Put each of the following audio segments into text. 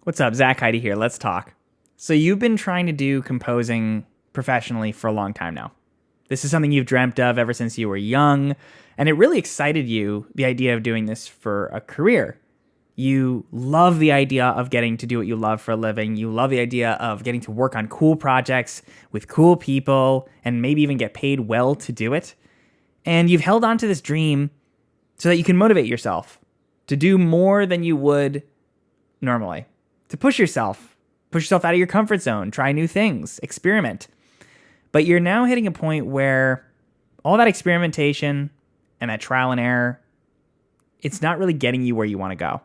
What's up? Zach Heidi here. Let's talk. So you've been trying to do composing professionally for a long time now. This is something you've dreamt of ever since you were young, and it really excited you, the idea of doing this for a career. You love the idea of getting to do what you love for a living. You love the idea of getting to work on cool projects with cool people and maybe even get paid well to do it. And you've held on to this dream so that you can motivate yourself to do more than you would normally, to push yourself out of your comfort zone, try new things, experiment. But you're now hitting a point where all that experimentation and that trial and error, it's not really getting you where you want to go.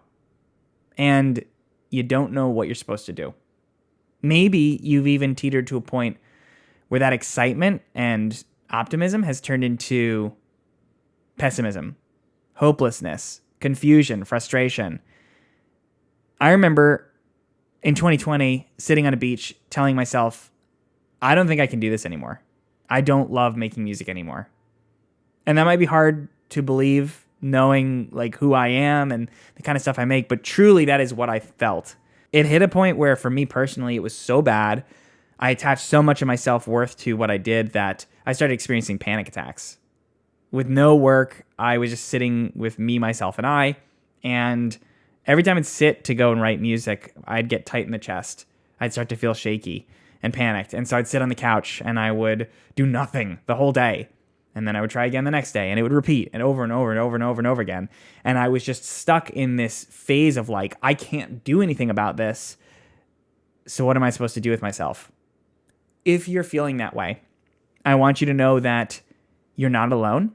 And you don't know what you're supposed to do. Maybe you've even teetered to a point where that excitement and optimism has turned into pessimism, hopelessness, confusion, frustration. I remember in 2020 sitting on a beach telling myself, I don't think I can do this anymore. I don't love making music anymore. And that might be hard to believe, knowing like who I am and the kind of stuff I make, but truly that is what I felt. It hit a point where for me personally, it was so bad. I attached so much of my self-worth to what I did that I started experiencing panic attacks. With no work, I was just sitting with me, myself, and I. And every time I'd sit to go and write music, I'd get tight in the chest. I'd start to feel shaky and panicked. And so I'd sit on the couch and I would do nothing the whole day. And then I would try again the next day, and it would repeat and over and over and over and over and over again. And I was just stuck in this phase of like, I can't do anything about this. So what am I supposed to do with myself? If you're feeling that way, I want you to know that you're not alone.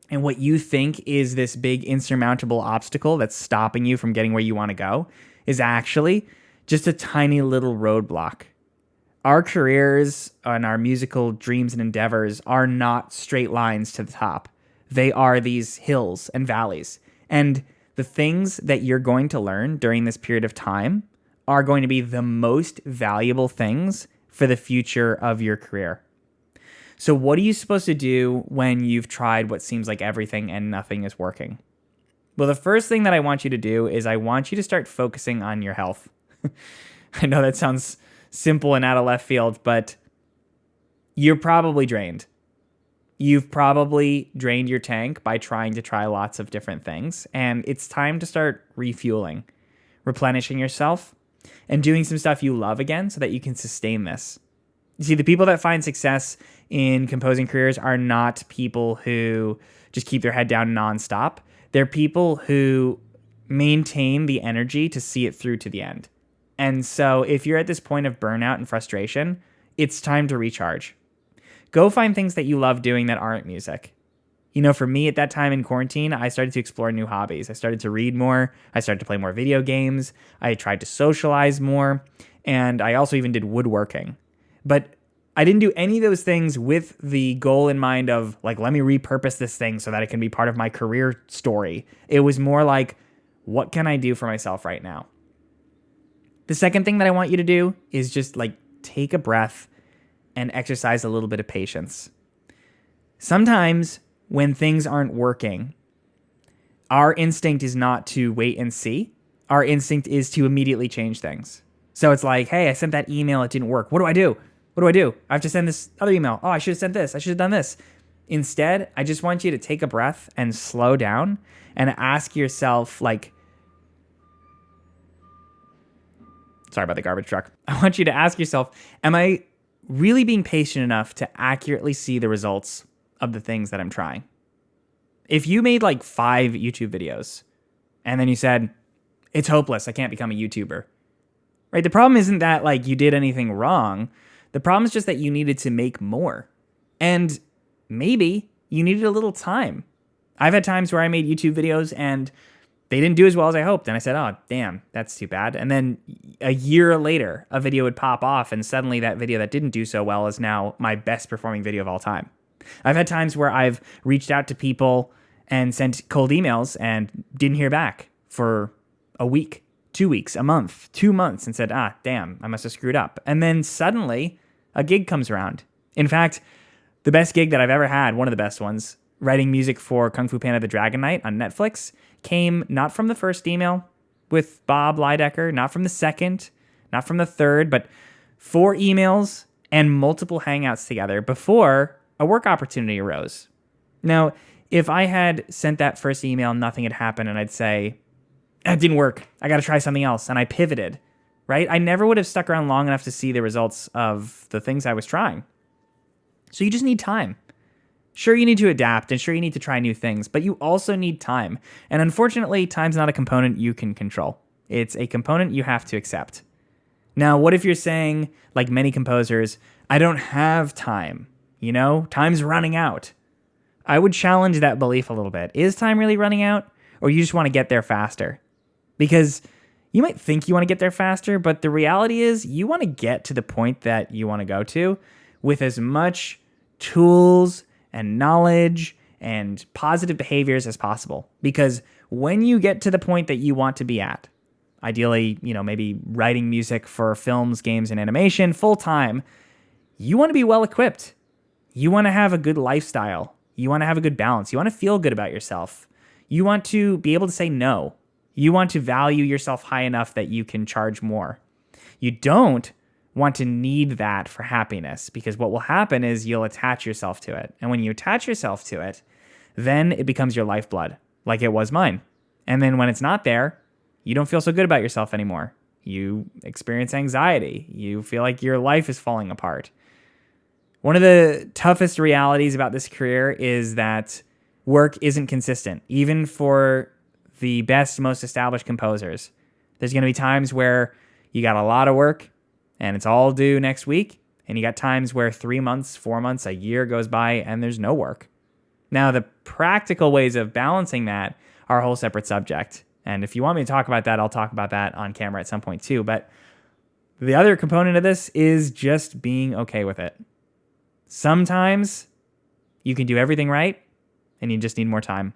And what you think is this big insurmountable obstacle that's stopping you from getting where you want to go is actually just a tiny little roadblock. Our careers and our musical dreams and endeavors are not straight lines to the top. They are these hills and valleys. And the things that you're going to learn during this period of time are going to be the most valuable things for the future of your career. So what are you supposed to do when you've tried what seems like everything and nothing is working? Well, the first thing that I want you to do is I want you to start focusing on your health. I know that sounds simple and out of left field, but you're probably drained. You've probably drained your tank by trying to try lots of different things, and it's time to start refueling, replenishing yourself, and doing some stuff you love again so that you can sustain this. You see, the people that find success in composing careers are not people who just keep their head down nonstop. They're people who maintain the energy to see it through to the end. And so if you're at this point of burnout and frustration, it's time to recharge. Go find things that you love doing that aren't music. You know, for me at that time in quarantine, I started to explore new hobbies. I started to read more. I started to play more video games. I tried to socialize more. And I also even did woodworking. But I didn't do any of those things with the goal in mind of like, let me repurpose this thing so that it can be part of my career story. It was more like, what can I do for myself right now? The second thing that I want you to do is just like take a breath and exercise a little bit of patience. Sometimes when things aren't working, our instinct is not to wait and see. Our instinct is to immediately change things. So it's like, hey, I sent that email, it didn't work. What do I do? What do I do? I have to send this other email. Oh, I should have sent this. I should have done this. Instead, I just want you to take a breath and slow down and ask yourself, like, sorry about the garbage truck. I want you to ask yourself, am I really being patient enough to accurately see the results of the things that I'm trying? If you made like 5 YouTube videos and then you said, it's hopeless, I can't become a YouTuber, right? The problem isn't that like you did anything wrong. The problem is just that you needed to make more. And maybe you needed a little time. I've had times where I made YouTube videos and they didn't do as well as I hoped. And I said, oh, damn, that's too bad. And then a year later, a video would pop off and suddenly that video that didn't do so well is now my best performing video of all time. I've had times where I've reached out to people and sent cold emails and didn't hear back for a week, 2 weeks, a month, 2 months, and said, damn, I must have screwed up. And then suddenly a gig comes around. In fact, the best gig that I've ever had, one of the best ones, writing music for Kung Fu Panda the Dragon Knight on Netflix, came not from the first email, with Bob Lydecker, not from the second, not from the third, but 4 emails and multiple hangouts together before a work opportunity arose. Now, if I had sent that first email, nothing had happened, and I'd say, it didn't work, I got to try something else, and I pivoted, right? I never would have stuck around long enough to see the results of the things I was trying. So you just need time. Sure, you need to adapt, and sure, you need to try new things, but you also need time. And unfortunately, time's not a component you can control. It's a component you have to accept. Now, what if you're saying, like many composers, I don't have time, time's running out? I would challenge that belief a little bit. Is time really running out, or you just want to get there faster? Because you might think you want to get there faster, but the reality is you want to get to the point that you want to go to with as much tools and knowledge and positive behaviors as possible. Because when you get to the point that you want to be at, ideally, maybe writing music for films, games, and animation full time, you want to be well equipped. You want to have a good lifestyle. You want to have a good balance. You want to feel good about yourself. You want to be able to say no. You want to value yourself high enough that you can charge more. You don't want to need that for happiness, because what will happen is you'll attach yourself to it. And when you attach yourself to it, then it becomes your lifeblood, like it was mine. And then when it's not there, you don't feel so good about yourself anymore. You experience anxiety. You feel like your life is falling apart. One of the toughest realities about this career is that work isn't consistent, even for the best, most established composers. There's going to be times where you got a lot of work and it's all due next week, and you got times where 3 months, 4 months, a year goes by and there's no work. Now, the practical ways of balancing that are a whole separate subject. And if you want me to talk about that, I'll talk about that on camera at some point too. But the other component of this is just being okay with it. Sometimes you can do everything right and you just need more time.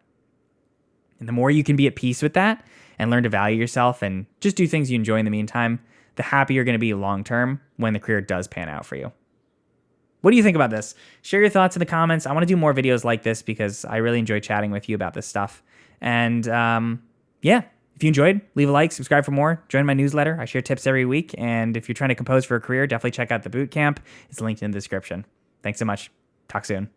And the more you can be at peace with that and learn to value yourself and just do things you enjoy in the meantime, the happier you're going to be long-term when the career does pan out for you. What do you think about this? Share your thoughts in the comments. I want to do more videos like this because I really enjoy chatting with you about this stuff. And yeah, if you enjoyed, leave a like, subscribe for more, join my newsletter. I share tips every week. And if you're trying to compose for a career, definitely check out the bootcamp. It's linked in the description. Thanks so much. Talk soon.